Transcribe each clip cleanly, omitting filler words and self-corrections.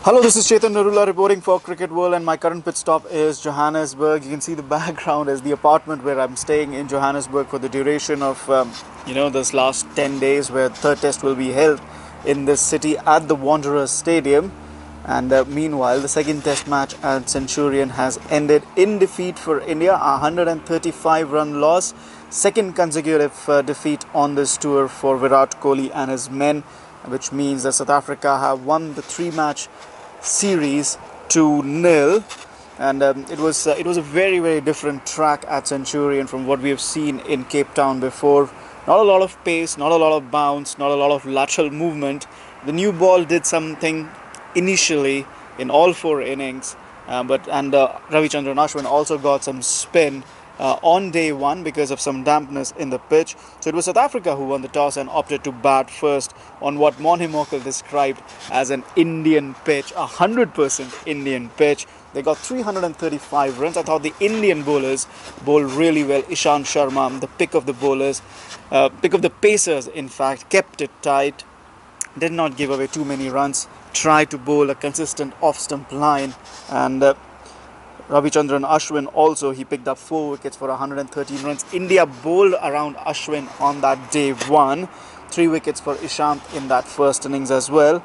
Hello, this is Chetan Narula reporting for Cricket World, and my current pit stop is Johannesburg. You can see the background as the apartment where I'm staying in Johannesburg for the duration of this last 10 days, where third test will be held in this city at the Wanderers Stadium. And meanwhile, the second test match at Centurion has ended in defeat for India, a 135-run loss, second consecutive defeat on this tour for Virat Kohli and his men, which means that South Africa have won the three-match series 2-0, and it was a very different track at Centurion from what we have seen in Cape Town before. Not a lot of pace, not a lot of bounce, not a lot of lateral movement. The new ball did something initially in all four innings, but Ravichandran Ashwin also got some spin on day one because of some dampness in the pitch. So it was South Africa who won the toss and opted to bat first on what Monty Morkel described as an Indian pitch, 100% Indian pitch. They got 335 runs. I thought the Indian bowlers bowled really well. Ishant Sharma, the pick of the bowlers, pick of the pacers, in fact, kept it tight, did not give away too many runs, tried to bowl a consistent off-stump line, and Ravichandran Ashwin also, he picked up 4 wickets for 113 runs. India bowled around Ashwin on that day one. 3 wickets for Ishant in that first innings as well.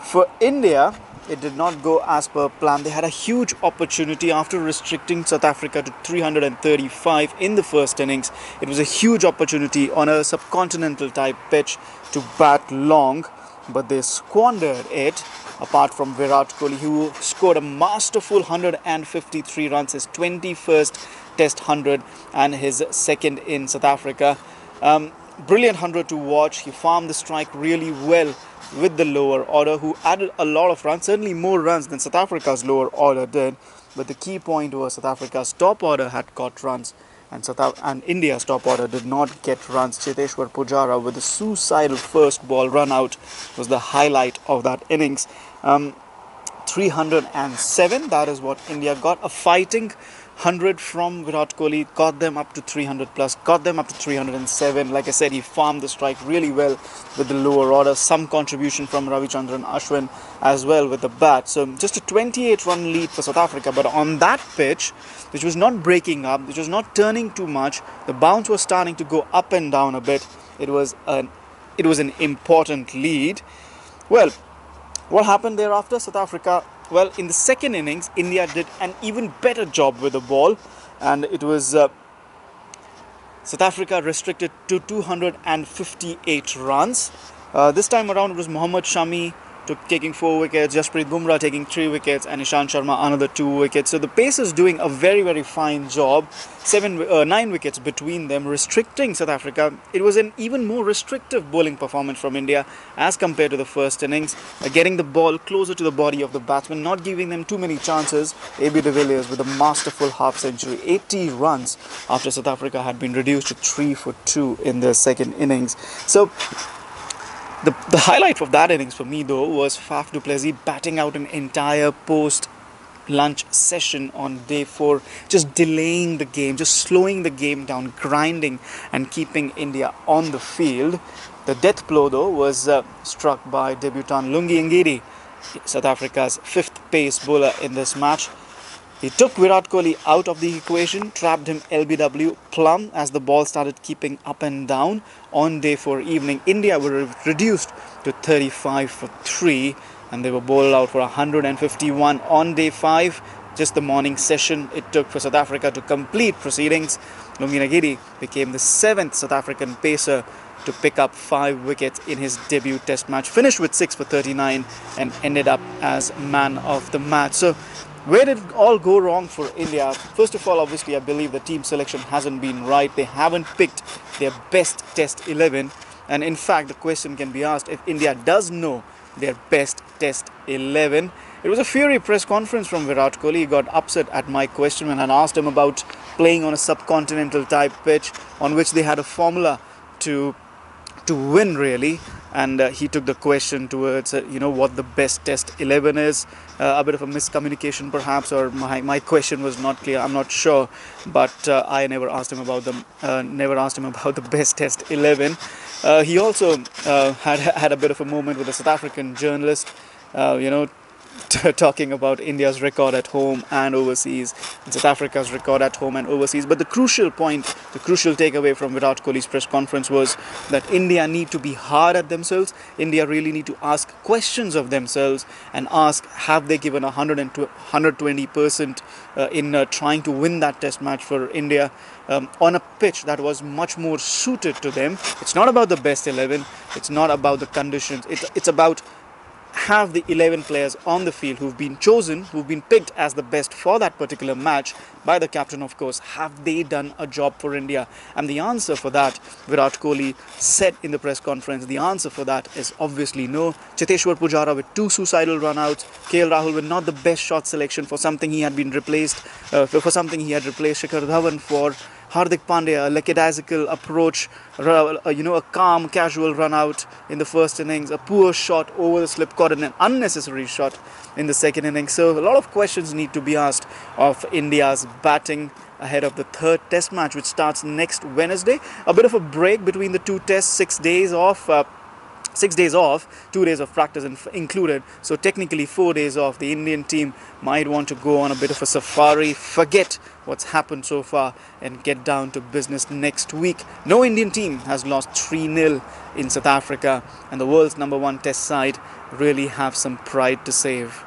For India, it did not go as per plan. They had a huge opportunity after restricting South Africa to 335 in the first innings. It was a huge opportunity on a subcontinental type pitch to bat long, but they squandered it. Apart from Virat Kohli, who scored a masterful 153 runs, his 21st Test 100 and his second in South Africa. Brilliant 100 to watch. He farmed the strike really well with the lower order, who added a lot of runs, certainly more runs than South Africa's lower order did. But the key point was South Africa's top order had got runs, and India's top order did not get runs. Cheteshwar Pujara with a suicidal first ball run out was the highlight of that innings. 307, that is what India got. A fighting 100 from Virat Kohli got them up to 300 plus, got them up to 307. Like I said, he farmed the strike really well with the lower order. Some contribution from Ravichandran Ashwin as well with the bat. So just a 28-run lead for South Africa. But on that pitch, which was not breaking up, which was not turning too much, the bounce was starting to go up and down a bit. It was an important lead. Well, what happened thereafter? South Africa, well, in the second innings, India did an even better job with the ball, and it was South Africa restricted to 258 runs. This time around, it was Mohammad Shami taking 4 wickets, Jasprit Bumrah taking 3 wickets, and Ishant Sharma another 2 wickets. So the Pacers doing a very fine job. 9 wickets between them, restricting South Africa. It was an even more restrictive bowling performance from India as compared to the first innings, getting the ball closer to the body of the batsman, not giving them too many chances. AB de Villiers with a masterful half century, 80 runs after South Africa had been reduced to 3 for 2 in their second innings. So the highlight of that innings for me, though, was Faf du Plessis batting out an entire post-lunch session on day 4, just delaying the game, just slowing the game down, grinding and keeping India on the field. The death blow, though, was struck by debutant Lungi Ngidi, South Africa's 5th pace bowler in this match. He took Virat Kohli out of the equation, trapped him LBW plumb as the ball started keeping up and down. On day 4 evening, India were reduced to 35 for 3, and they were bowled out for 151. On day 5, just the morning session it took for South Africa to complete proceedings. Lungi Ngidi became the 7th South African pacer to pick up 5 wickets in his debut test match, finished with 6 for 39 and ended up as man of the match. So where did it all go wrong for India? First of all, obviously, I believe the team selection hasn't been right. They haven't picked their best Test 11. And in fact, the question can be asked, if India does know their best Test 11. It was a fiery press conference from Virat Kohli. He got upset at my question when I asked him about playing on a subcontinental type pitch on which they had a formula to win, really. And he took the question towards what the best Test 11 is. A bit of a miscommunication perhaps, or my question was not clear, I'm not sure, but I never asked him about the best Test 11. He also had a bit of a moment with a South African journalist, talking about India's record at home and overseas, and South Africa's record at home and overseas. But the crucial point, the crucial takeaway from Virat Kohli's press conference was that India need to be hard at themselves. India really need to ask questions of themselves and ask, have they given 120% in trying to win that test match for India on a pitch that was much more suited to them. It's not about the best 11, it's not about the conditions, it's about have the 11 players on the field who've been chosen, who've been picked as the best for that particular match by the captain, of course, have they done a job for India? And the answer for that, Virat Kohli said in the press conference, the answer for that is obviously no. Cheteshwar Pujara with 2 suicidal runouts, KL Rahul with not the best shot selection for something he had been replaced, for something he had replaced Shikhar Dhawan for. Hardik Pandya, a lackadaisical approach, a calm, casual run out in the first innings, a poor shot over the slip, caught an unnecessary shot in the second innings. So a lot of questions need to be asked of India's batting ahead of the third test match, which starts next Wednesday. A bit of a break between the 2 tests, 6 days off. 6 days off, 2 days of practice included, so technically 4 days off. The Indian team might want to go on a bit of a safari, forget what's happened so far and get down to business next week. No Indian team has lost 3-0 in South Africa, and the world's #1 test side really have some pride to save.